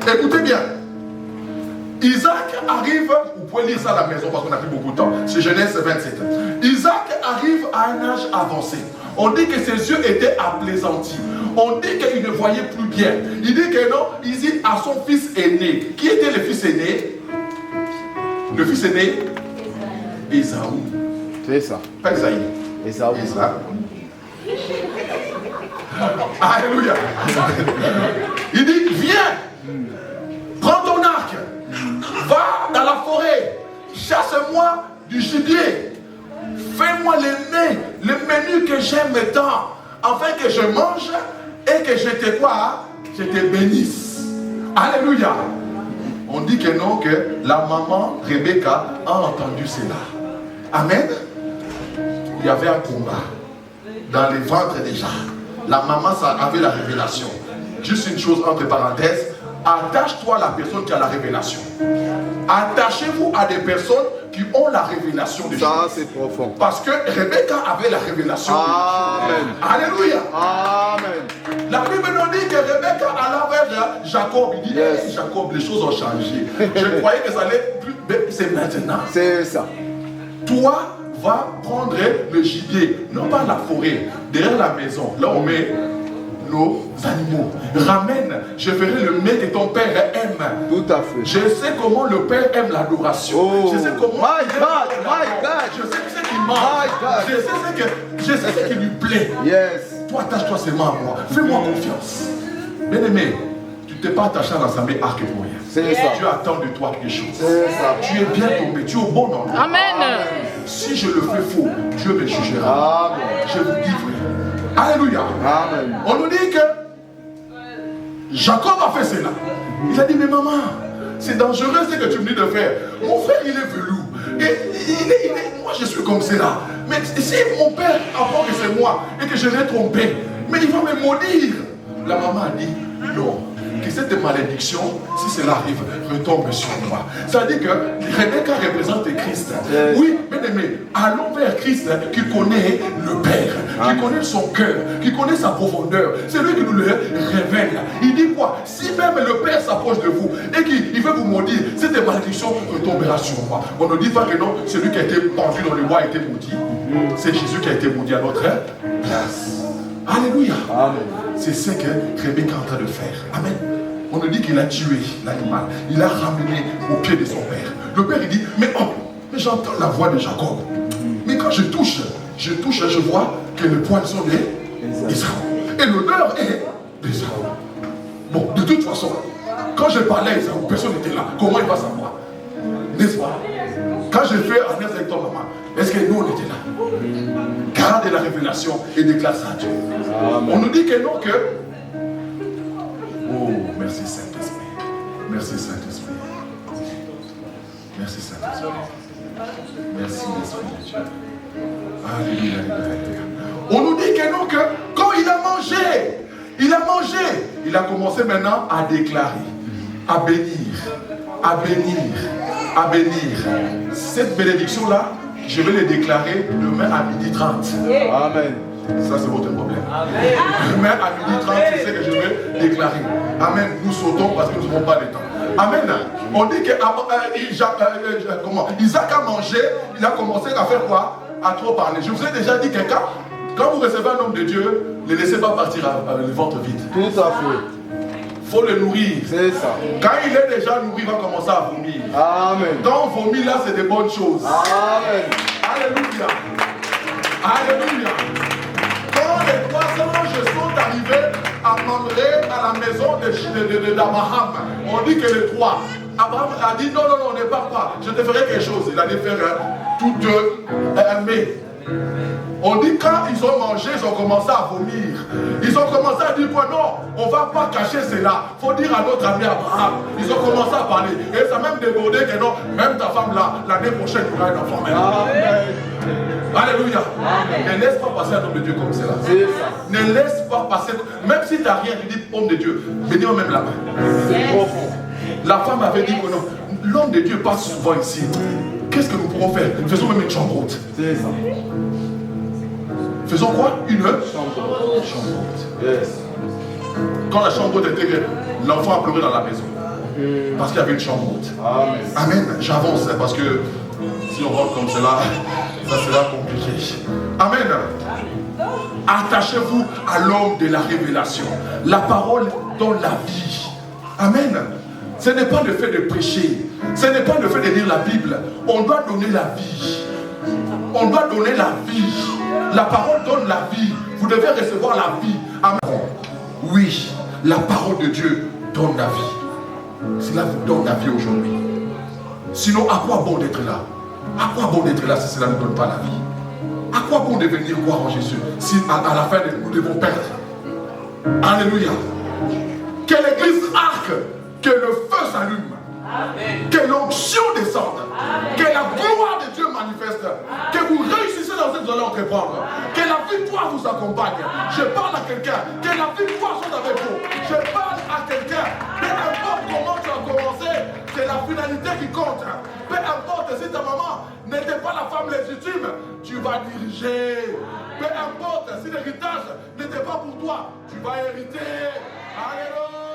Écoutez bien. Isaac arrive, vous pouvez lire ça à la maison parce qu'on n'a plus beaucoup de temps. C'est Genèse 27. Isaac arrive à un âge avancé. On dit que ses yeux étaient apaisantis. On dit qu'il ne voyait plus bien. Il dit que non, il dit à son fils aîné. Qui était le fils aîné? Le fils aîné? Ésaü. C'est ça. Pas Esaïe. Ésaü. Alléluia. Il dit, viens, prends ton arc, va dans la forêt, chasse-moi du gibier, fais-moi le menu que j'aime tant, afin que je mange et que je te quoi? Je te bénisse. Alléluia. On dit que non, que la maman Rebecca a entendu cela. Amen. Il y avait un combat dans les ventres déjà. La maman ça avait la révélation. Juste une chose entre parenthèses, attache-toi à la personne qui a la révélation. Attachez-vous à des personnes qui ont la révélation de Dieu. Ça c'est profond. Parce que Rebecca avait la révélation. Amen. Alléluia. Amen. La Bible nous dit que Rebecca alla vers Jacob. Il dit, Yes. Jacob, les choses ont changé. Je croyais que ça allait plus, mais c'est maintenant. C'est ça. Toi, va prendre le gibier, non pas la forêt, derrière la maison, là où on met nos animaux. Ramène, je ferai le mets que ton père aime. Tout à fait. Je sais comment le père aime l'adoration. Oh. Je sais comment My il aime God, l'adoration. my God. Je sais ce qu'il mange. Je sais ce qui lui plaît. Yes. Toi, attache-toi seulement à moi. Fais-moi confiance. Bien aimé, tu ne t'es pas attaché à l'assemblée arc pour rien. C'est ça. Dieu attend de toi quelque chose. C'est ça. Tu es bien tombé, tu es au bon endroit. Amen. Si je le fais faux, Dieu me jugera. Amen. Je vous dis vrai. Alléluia. Amen. On nous dit que Jacob a fait cela. Il a dit, mais maman, c'est dangereux ce que tu me dis de faire. Mon frère, il est velours. Et moi, je suis comme cela. Mais si mon père apprend que c'est moi et que je l'ai trompé, mais il va me maudire. La maman a dit, non, que cette malédiction, si cela arrive, retombe sur moi. Ça veut dire que Rebecca représente Christ. Oui, bien aimé, allons vers Christ qui connaît le Père, qui connaît son cœur, qui connaît sa profondeur. C'est lui qui nous le révèle. Il dit quoi? Si même le Père s'approche de vous et qu'il veut vous maudire, cette malédiction retombera sur moi. On ne dit pas que non, celui qui a été pendu dans le bois a été maudit. C'est Jésus qui a été maudit à notre place. Alléluia. C'est ce que Rebecca est en train de faire. Amen. On nous dit qu'il a tué l'animal. Il a ramené au pied de son père. Le père il dit, mais j'entends la voix de Jacob. Mais quand je touche, je vois que les poils sont d'Ésaü. Et l'odeur est d'Ésaü. Bon, de toute façon, quand je parlais à Ésaü, personne n'était là. Comment il va savoir? N'est-ce pas? Quand je fais un avec ton maman, est-ce que nous on était là? Garde la révélation et déclare ça à Dieu. On nous dit que non, que... Oh, merci Saint-Esprit. Merci Saint-Esprit. Merci Saint-Esprit. Merci l'Esprit de Dieu. Alléluia, alléluia. On nous dit que non, que quand il a mangé, il a commencé maintenant à déclarer, à bénir, à bénir, à bénir. Cette bénédiction-là, je vais les déclarer demain à 12h30. Amen. Ça, c'est votre problème. Amen. Demain à 12h30, c'est ce que je vais déclarer. Amen. Nous sautons parce que nous n'avons pas de temps. Amen. On dit que Isaac a mangé, il a commencé à faire quoi? À trop parler. Je vous ai déjà dit que quand vous recevez un homme de Dieu, ne laissez pas partir avec le ventre vide. Tout à fait. Il faut le nourrir. C'est ça. Quand il est déjà nourri, il va commencer à vomir. Amen. Quand on vomit là, c'est des bonnes choses. Amen. Alléluia. Alléluia. Quand les 3 anges sont arrivés à Mamré, à la maison d'Abraham, on dit que les 3, Abraham a dit non, ne pars pas, je te ferai quelque chose. Il allait faire tous deux mais on dit quand ils ont mangé, ils ont commencé à vomir. Ils ont commencé à dire quoi? Non, on ne va pas cacher cela. Il faut dire à notre ami Abraham. Ils ont commencé à parler. Et ça a même débordé que non, même ta femme là, l'année prochaine, tu auras un enfant. Amen. Alléluia. Amen. Ne laisse pas passer un homme de Dieu comme cela. Ne laisse pas passer. Même si tu n'as rien, tu dis homme de Dieu, bénis-moi même la main. La femme avait dit que non, l'homme de Dieu passe souvent ici. Qu'est-ce que nous pourrons faire? Faisons même une chambre haute. C'est ça. Faisons quoi? Une chambre haute. Yes. Quand la chambre haute était, l'enfant a pleuré dans la maison. Parce qu'il y avait une chambre haute. Amen. Amen. J'avance parce que si on rentre comme cela, ça sera compliqué. Amen. Attachez-vous à l'homme de la révélation. La parole donne la vie. Amen. Ce n'est pas le fait de prêcher. Ce n'est pas le fait de lire la Bible. On doit donner la vie. On doit donner la vie. La parole donne la vie. Vous devez recevoir la vie. Amen. Oui, la parole de Dieu donne la vie. Cela vous donne la vie aujourd'hui. Sinon, à quoi bon d'être là? À quoi bon d'être là si cela ne donne pas la vie? À quoi bon de venir croire en Jésus si à la fin nous devons perdre? Alléluia. Que l'église arque, que le feu s'allume. Amen. Que l'onction descende. Amen. Que la gloire de Dieu manifeste. Amen. Que vous réussissez dans ce que vous allez entreprendre. Que la victoire vous accompagne. Amen. Je parle à quelqu'un. Que la victoire soit avec vous. Je parle à quelqu'un. Peu importe comment tu as commencé, c'est la finalité qui compte. Peu importe si ta maman n'était pas la femme légitime, tu vas diriger. Peu importe si l'héritage n'était pas pour toi, tu vas hériter. Alléluia.